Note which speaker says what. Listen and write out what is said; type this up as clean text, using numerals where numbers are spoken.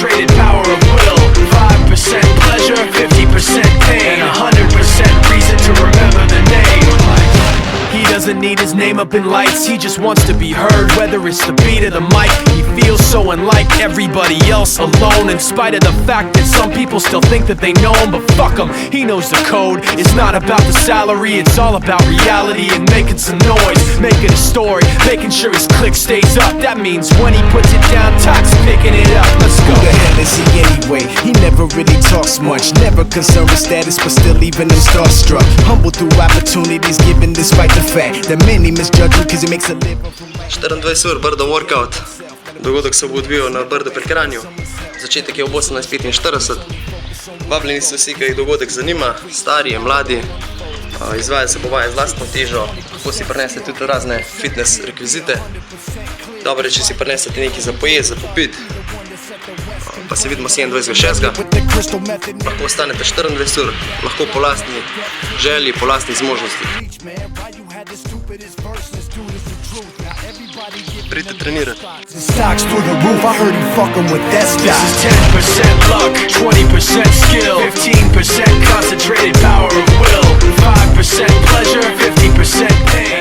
Speaker 1: concentrated power of will. 5% pleasure, 50% pain, 100% reason to remember the name. He doesn't need his name up in lights, he just wants to be heard. Whether it's the beat of the mic, he feels so unlike everybody else, alone. In spite of the fact that some people still think that they know him, but fuck him, he knows the code. It's not about the salary, it's all about reality and making some noise, making a story, making sure his click stays up. That means when he puts it down, Tox picking it up. Let's go.
Speaker 2: Who the hell is he anyway? He never really talks much, never concerned with status, but still even him starstruck. Humble through opportunities given despite the fact that many misjudge him cause he makes a living from
Speaker 3: 24h Brdo Workout. Dogodek se bo odvijal na Brdu pri Kranju. Začetek je ob 18:45. Vabljeni so vsi, ki jih dogodek zanima, stari, mladi. Izvaja se bo vaja z lastno težo, lahko si prinesete tudi razne fitness rekvizite. Dobro, če si prinesete nekaj za pojesti, za popiti. Pa se vidimo 27.6. Lahko ostanete 24 ur, lahko po lastni želji, po lastni zmožnosti. Pridite trenirati.
Speaker 2: stocks through the roof. I heard he fucking with that stock.
Speaker 1: This is 10% luck, 20% skill, 15% concentrated power of will, 5% pleasure, 50% pain.